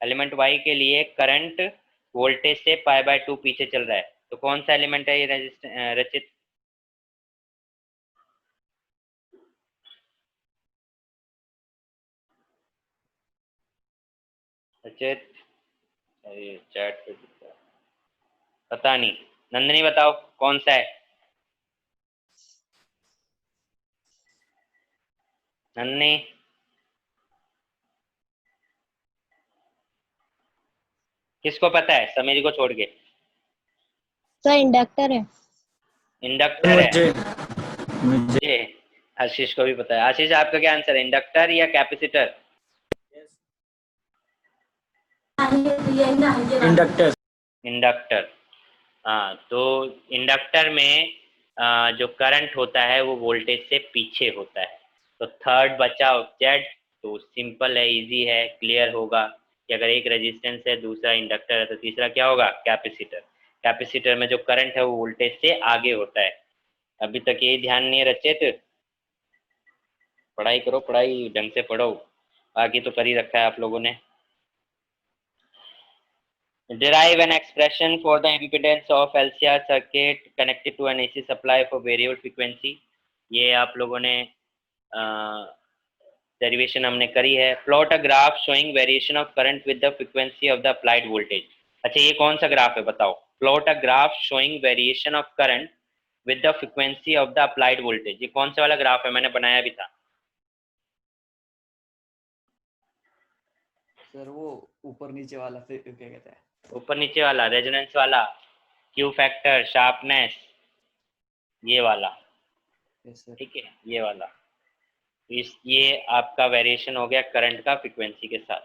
Element Y के लिए current voltage से पाई by 2 पीछे चल रहा है, तो कौन सा एलिमेंट है ये रचित? रचित, अरे चैट पे दिखता है। पता नहीं, नंदनी बताओ कौन सा है। नंदनी, किसको पता है समीर को छोड़ के? सर इंडक्टर है। इंडक्टर है। मुझे मुझे मुझे, आशीष को भी पता है। आशीष आपका क्या आंसर है, इंडक्टर या कैपेसिटर? इंडक्टर। इंडक्टर। हाँ, तो इंडक्टर में जो करंट होता है वो वोल्टेज से पीछे होता है। तो थर्ड बचा जेड, तो सिंपल है, इजी है, क्लियर होगा कि अगर एक रेजिस्टेंस है दूसरा इंडक्टर है तो तीसरा क्या होगा, कैपेसिटर। कैपेसिटर में जो करंट है वो वोल्टेज से आगे होता है। अभी तक ये ध्यान नहीं रचे तो पढ़ाई करो, पढ़ाई ढंग से पढ़ो। बाकी तो कर ही रखा है आप लोगों ने। Derive an expression for the impedance of LCR circuit connected to an AC supply for variable frequency। ये आप लोगों ने डेरिवेशन हमने करी है। Plot a graph showing variation of current with the frequency of the applied voltage. अच्छा ये कौन सा ग्राफ है बताओ? Plot a graph showing variation of current with the frequency of the applied voltage, ये कौन सा वाला ग्राफ है? मैंने बनाया भी था सर वो ऊपर नीचे वाला फिर क्या कहते हैं? ऊपर नीचे वाला, रेजोनेंस वाला, क्यू फैक्टर, शार्पनेस, ये वाला। Yes sir. ठीक है, ये वाला। ये आपका वेरिएशन हो गया करंट का फ्रीक्वेंसी के साथ।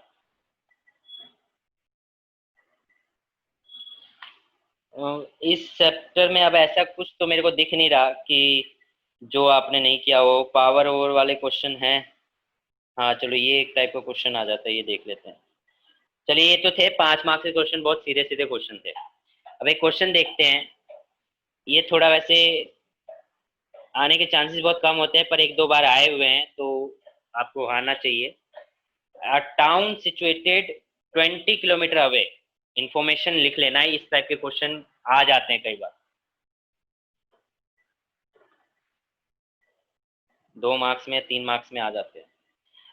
इस चैप्टर में अब ऐसा कुछ तो मेरे को दिख नहीं रहा कि जो आपने नहीं किया हो। पावर ओवर वाले क्वेश्चन हैं। हाँ चलो ये एक टाइप का क्वेश्चन आ जाता है, ये देख लेते हैं। चलिए ये तो थे 5 मार्क्स के क्वेश्चन, बहुत सीधे सीधे क्वेश्चन थे। अब एक क्वेश्चन देखते हैं। ये थोड़ा वैसे आने के चांसेस बहुत कम होते हैं, पर एक दो बार आए हुए हैं तो आपको आना चाहिए। अ town situated 20 kilometre away. Information लिख लेना है, इस टाइप के क्वेश्चन आ जाते हैं कई बार। 2 मार्क्स में 3 मार्क्स में आ जाते हैं।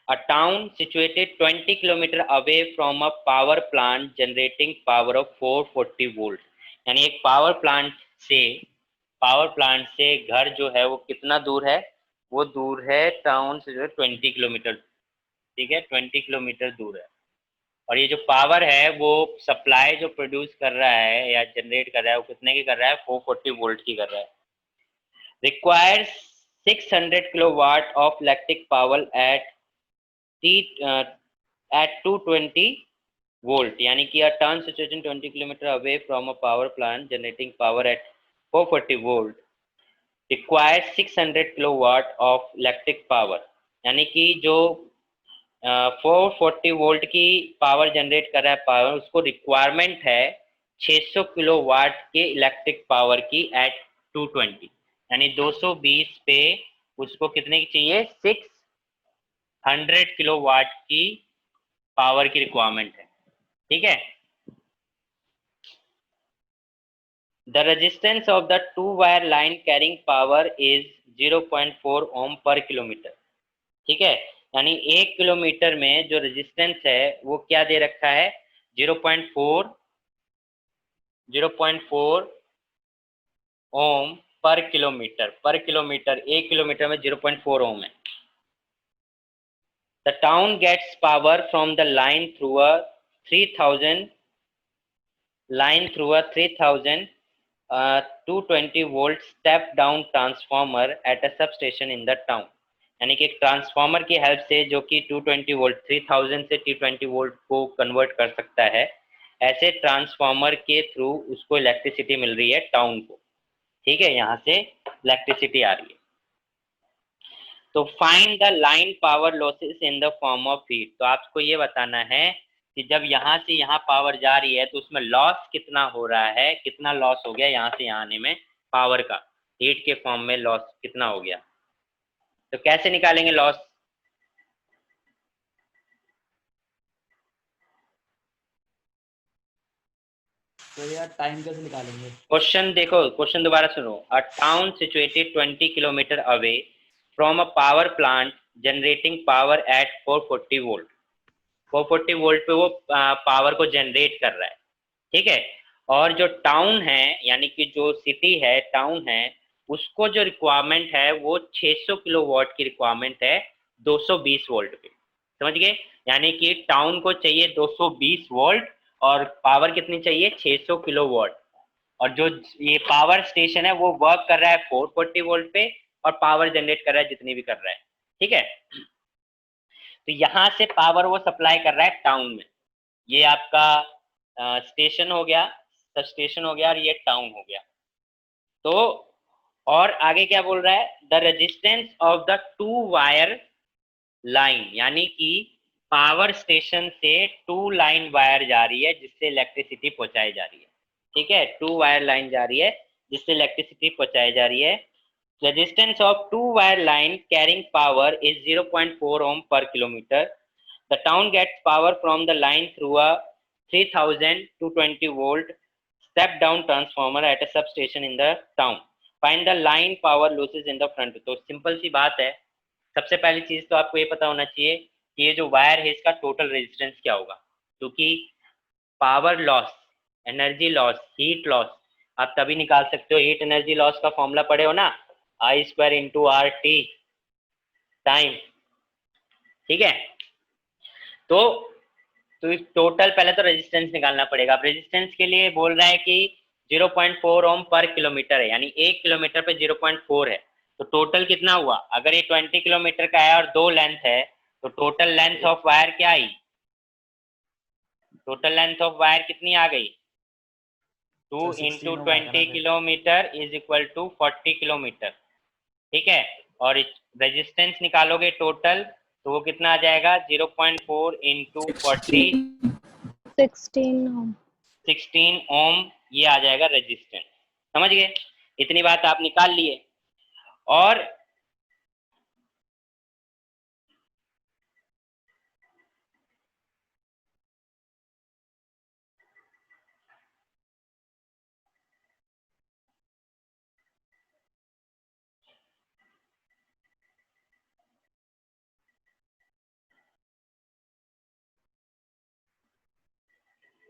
A town situated 20 kilometre away from a power plant generating power of 440 volt। यानी एक पावर प्लांट से घर जो है वो कितना दूर है? वो दूर है टाउन से 20 किलोमीटर। ठीक है, 20 किलोमीटर दूर है। और ये जो पावर है वो सप्लाई जो प्रोड्यूस कर रहा है या जनरेट कर रहा है वो कितने की कर रहा है? 440 वोल्ट की कर रहा है। Requires 600 kilowatt of electric power at 220 volt. यानी कि a turn situation 20 kilometre away from a power plant generating power at 440 volt requires 600 kilowatt of electric power. यानी कि जो 440 वोल्ट की पावर जनरेट कर रहा है पावर, उसको रिक्वायरमेंट है 600 किलोवाट के इलेक्ट्रिक पावर की एट 220। यानी 220 पे उसको कितने की चाहिए? 600 किलोवाट की पावर की रिक्वायरमेंट है। ठीक है। The resistance of the 2 wire line carrying power is 0.4 ओम पर किलोमीटर। ठीक है, यानी 1 किलोमीटर में जो रेजिस्टेंस है वो क्या दे रखा है? 0.4 ओम पर किलोमीटर। 1 किलोमीटर में 0.4 ओम है। The town gets power from the line through a 3000 220 volt step down transformer at a substation in the town। यानी कि एक ट्रांसफार्मर की हेल्प से जो कि 220 वोल्ट 3000 से 220 वोल्ट को कन्वर्ट कर सकता है, ऐसे ट्रांसफार्मर के थ्रू उसको इलेक्ट्रिसिटी मिल रही है टाउन को। ठीक है, यहाँ से इलेक्ट्रिसिटी आ रही है। तो find the line power losses in the form of heat. तो आपको ये बताना है कि जब यहाँ से यहाँ पावर जा रही है तो उसमें लॉस कितना हो रहा है, कितना लॉस हो गया यहाँ से यहाँ आने में पावर का, हीट के फॉर्म में लॉस कितना हो गया। तो कैसे निकालेंगे लॉस? तो यार टाइम कैसे निकालेंगे? क्वेश्चन देखो, क्वेश्चन दोबारा सुनो। A town situated 20 kilometre away from a power plant generating power at 440 volt. 440 volt पे वो पावर को जनरेट कर रहा है। ठीक है, और जो टाउन है यानी कि जो सिटी है, टाउन है, उसको जो रिक्वायरमेंट है वो 600 किलोवाट की रिक्वायरमेंट है 220 वोल्ट पे। समझ गए? यानी कि टाउन को चाहिए 220 वोल्ट और पावर कितनी चाहिए? 600 किलोवाट। और जो ये पावर स्टेशन है वो वर्क कर रहा है 440 वोल्ट पे और पावर जनरेट कर रहा है जितनी भी कर रहा है। ठीक है, तो यहाँ से पावर वो सप्लाई कर रहा है टाउन में। ये आपका स्टेशन हो गया, सब स्टेशन हो गया और ये टाउन हो गया। तो और आगे क्या बोल रहा है? The resistance of the 2 wire line. यानी कि पावर स्टेशन से 2 लाइन वायर जा रही है जिससे इलेक्ट्रिसिटी पहुंचाई जा रही है। ठीक है, 2 वायर लाइन जा रही है जिससे इलेक्ट्रिसिटी पहुंचाई जा रही है। Resistance of 2 wire line carrying power is 0.4 ओम पर kilometre. The town gets power from the line through a 3220 volt step down transformer at a substation in the town. Find the line power losses in the front. तो simple सी बात है, सबसे पहली चीज तो आपको ये पता होना चाहिए कि ये जो वायर है इसका टोटल रेजिस्टेंस क्या होगा, क्योंकि power loss, energy loss, heat loss आप तभी निकाल सकते हो, हीट एनर्जी लॉस का फॉर्मूला पढ़े हो ना, I square into R T time, ठीक है। तो टोटल पहले तो रेजिस्टेंस निकालना पड़ेगा। अब रेजिस्टेंस के लिए बोल रहा है कि 0.4 ओम पर किलोमीटर है, यानी 1 किलोमीटर पे 0.4 है, तो टोटल कितना हुआ, अगर ये 20 किलोमीटर का है और 2 लेंथ है तो टोटल लेंथ ऑफ वायर क्या आई, टोटल लेंथ ऑफ वायर कितनी आ गई, 2 into 20 kilometre is equal to 40 kilometre, ठीक है। और रेजिस्टेंस निकालोगे टोटल तो वो कितना आ जाएगा, 0.4 इंटू 40 16 ओम, ये आ जाएगा रेजिस्टेंस। समझ गए, इतनी बात आप निकाल लिए। और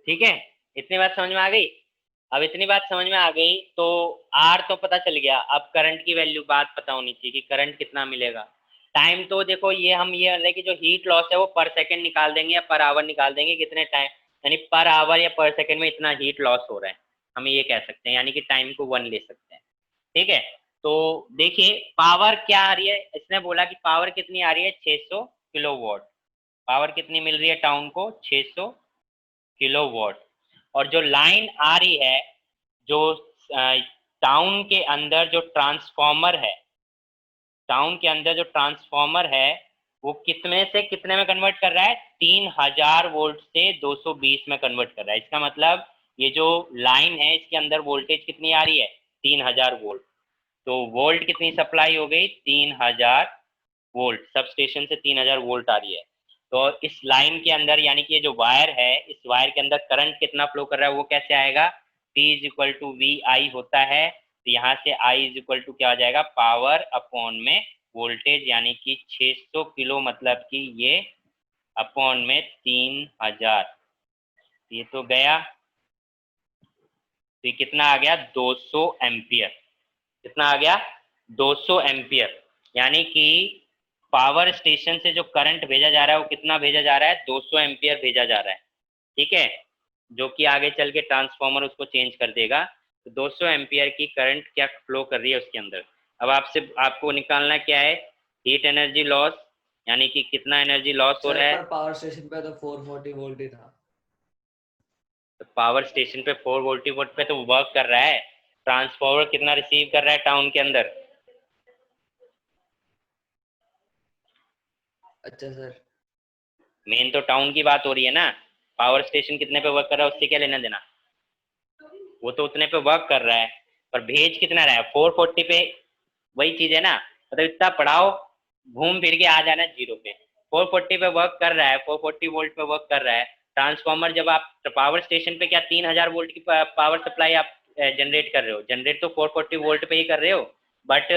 ठीक है, इतनी बात समझ में आ गई। अब इतनी बात समझ में आ गई तो आर तो पता चल गया, अब करंट की वैल्यू बात पता होनी चाहिए कि करंट कितना मिलेगा। टाइम तो देखो ये हम ये कि जो हीट लॉस है वो पर सेकंड निकाल देंगे या पर आवर निकाल देंगे, कितने टाइम, यानी पर आवर या पर सेकंड में इतना हीट लॉस हो रहा है, हम ये कह सकते हैं, यानी कि टाइम को 1 ले सकते हैं, ठीक है। तो देखिए पावर क्या आ रही है, इसने बोला कि पावर कितनी आ रही है, 600 किलोवाट, पावर कितनी मिल रही है टाउन को, 600 किलोवाट। और जो लाइन आ रही है, जो टाउन के अंदर जो ट्रांसफॉर्मर है, टाउन के अंदर जो ट्रांसफॉर्मर है वो कितने से कितने में कन्वर्ट कर रहा है, 3000 वोल्ट से 220 में कन्वर्ट कर रहा है। इसका मतलब ये जो लाइन है इसके अंदर वोल्टेज कितनी आ रही है, 3000 वोल्ट। तो वोल्ट कितनी सप्लाई हो गई, 3000 वोल्ट, सब स्टेशन से 3000 वोल्ट आ रही है। तो इस लाइन के अंदर यानी कि ये जो वायर है, इस वायर के अंदर करंट कितना फ्लो कर रहा है वो कैसे आएगा, P is equal to V I होता है, तो यहाँ से I इज इक्वल टू क्या आ जाएगा, पावर अपॉन में वोल्टेज, यानी कि 600 किलो मतलब कि ये अपॉन में 3000, ये तो गया, तो ये कितना आ गया, 200 एम्पियर, कितना आ गया, 200 एम्पियर, यानी कि पावर स्टेशन से जो करंट भेजा जा रहा है वो कितना भेजा जा रहा है, 200 एम्पियर भेजा जा रहा है, ठीक है, जो कि आगे चल के ट्रांसफॉर्मर उसको चेंज कर देगा। तो 200 एम्पियर की करंट क्या फ्लो कर रही है उसके अंदर। अब आपको निकालना क्या है, हीट एनर्जी लॉस, यानी कि कितना एनर्जी लॉस हो रहा है। पावर स्टेशन पे तो 440 वोल्ट ही था, तो पावर स्टेशन पे 440 वोल्ट पे तो वर्क कर रहा है, ट्रांसफॉर्मर कितना रिसीव कर रहा है टाउन के अंदर। अच्छा सर, मेन तो टाउन की बात हो रही है ना, पावर स्टेशन कितने पे वर्क कर रहा है उससे क्या लेना देना, वो तो उतने पे वर्क कर रहा है, पर भेज कितना रहा है, 440 पे, वही चीज है ना, मतलब इतना पढ़ाओ घूम फिर के आ जाना जीरो पे, 440 पे वर्क कर रहा है, 440 वोल्ट पे वर्क कर रहा है। ट्रांसफॉर्मर जब आप पावर स्टेशन पे क्या 3000 वोल्ट की पावर सप्लाई आप जनरेट कर रहे हो, जनरेट तो 440 वोल्ट पे ही कर रहे हो, बट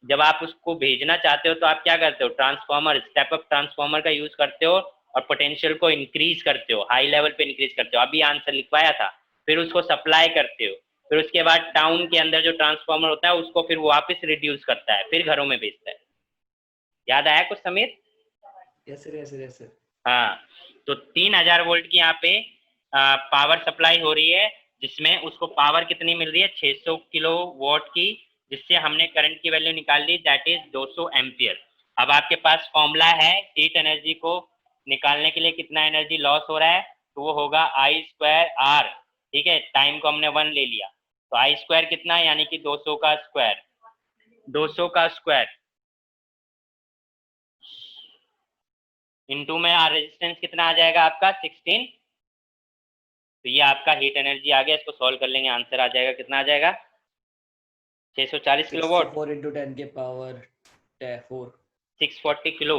जब आप उसको भेजना चाहते हो तो आप क्या करते हो, ट्रांसफॉर्मर, स्टेप अप ट्रांसफॉर्मर का यूज करते हो और पोटेंशियल को इंक्रीज करते हो, हाई लेवल पे इंक्रीज करते हो, अभी आंसर लिखवाया था, फिर उसको सप्लाई करते हो, फिर उसके बाद टाउन के अंदर जो ट्रांसफॉर्मर होता है उसको फिर वापस रिड्यूस करता है, फिर घरों में भेजता है। याद आया कुछ Sameer? Yes sir, yes sir, yes sir. हाँ, तो 3000 वोल्ट की यहाँ पे पावर सप्लाई हो रही है, जिसमें उसको पावर कितनी मिल रही है, 600 किलो वॉट की, जिससे हमने करंट की वैल्यू निकाल ली, दैट इज 200 एम्पियर। अब आपके पास फॉर्मूला है हीट एनर्जी को निकालने के लिए, कितना एनर्जी लॉस हो रहा है, तो वो होगा आई स्क्वायर आर, ठीक है, टाइम को हमने 1 ले लिया, तो आई स्क्वायर कितना है, यानी कि 200 का स्क्वायर, 200 का स्क्वायर इनटू में रेजिस्टेंस कितना आ जाएगा आपका 16, तो ये आपका हीट एनर्जी आ गया, इसको सॉल्व कर लेंगे, आंसर आ जाएगा, कितना आ जाएगा, 640 किलोवाट, 4 into 10 के पावर 4, 640 किलो,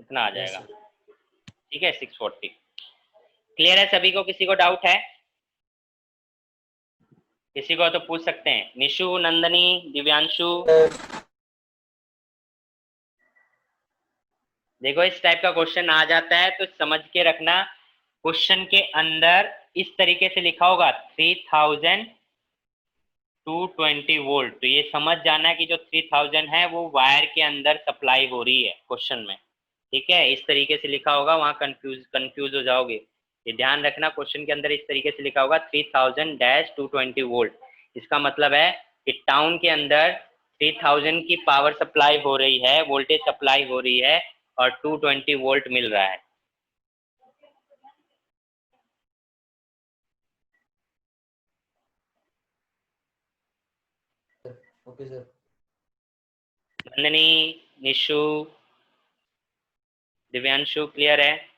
इतना आ Yes, जाएगा। sir. ठीक है, 640। क्लियर है सभी को? किसी को डाउट है? किसी को तो पूछ सकते हैं। निशु, नंदनी, दिव्यांशु। देखो इस टाइप का क्वेश्चन आ जाता है तो समझ के रखना, क्वेश्चन के अंदर इस तरीके से लिखा होगा 3220 वोल्ट, तो ये समझ जाना कि जो 3000 है वो वायर के अंदर सप्लाई हो रही है क्वेश्चन में। ठीक है, इस तरीके से लिखा होगा, वहां कंफ्यूज हो जाओगे। ये ध्यान रखना, क्वेश्चन के अंदर इस तरीके से लिखा होगा 3000-220 वोल्ट। इसका मतलब है कि टाउन के अंदर 3000 की पावर सप्लाई हो रही है, वोल्टेज सप्लाई हो रही है और 220 वोल्ट मिल रहा है। Okay, sir. Nandini, Nishu, Divyanshu clear है?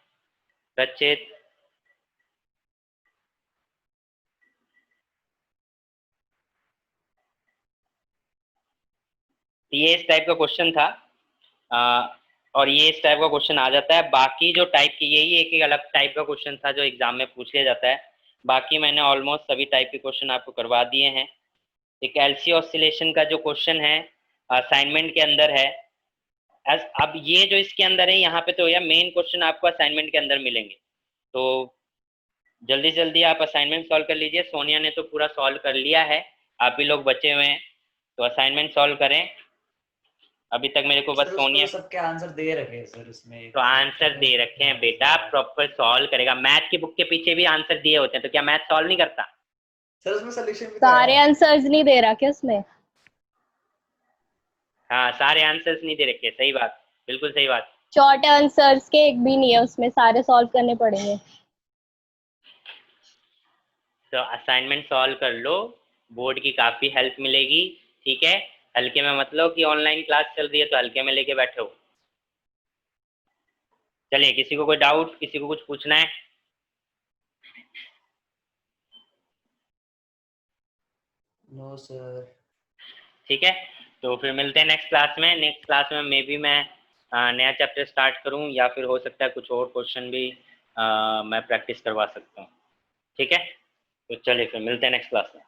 रचित, ये इस टाइप का क्वेश्चन था। और ये इस टाइप का क्वेश्चन आ जाता है। बाकी जो टाइप की, यही एक अलग टाइप का क्वेश्चन था जो एग्जाम में पूछ लिया जाता है। बाकी मैंने ऑलमोस्ट सभी टाइप के क्वेश्चन आपको करवा दिए हैं। एक एलसी ऑसिलेशन का जो क्वेश्चन है असाइनमेंट के अंदर है। अब ये जो इसके अंदर है यहाँ पे तो यह मेन क्वेश्चन आपको असाइनमेंट के अंदर मिलेंगे, तो जल्दी जल्दी आप असाइनमेंट सॉल्व कर लीजिए। सोनिया ने तो पूरा सॉल्व कर लिया है, आप ही लोग बचे हुए हैं, तो असाइनमेंट सॉल्व करें। अभी तक मेरे को बस सर सोनिया उसमें सबके आंसर दे रखे हैं सर उसमें। तो आंसर दे रखे हैं बेटा, प्रॉपर सॉल्व करेगा। मैथ की बुक के पीछे भी आंसर दिए होते हैं, तो क्या मैथ सॉल्व नहीं करता? सर उसमें सॉल्यूशन भी तो सारे है। आंसर्स नहीं दे रहा क्या उसमें? हाँ, सारे आंसर्स नहीं दे रखे, सही बात, बिल्कुल सही बात। शॉर्ट आंसर्स के एक भी नहीं है उसमें, सारे सॉल्व करने पड़ेंगे। तो असाइनमेंट सॉल्व कर लो, बोर्ड की काफ़ी हेल्प मिलेगी। ठीक है, हल्के में मत लो कि ऑनलाइन क्लास चल रही है तो हल्के में लेके बैठे हो। चलिए, किसी को कोई डाउट, किसी को कुछ पूछना है? No sir. ठीक है, तो फिर मिलते हैं नेक्स्ट क्लास में। नेक्स्ट क्लास में मे बी मैं नया चैप्टर स्टार्ट करूं, या फिर हो सकता है कुछ और क्वेश्चन भी मैं प्रैक्टिस करवा सकता हूँ। ठीक है, तो चलिए फिर मिलते हैं नेक्स्ट क्लास में।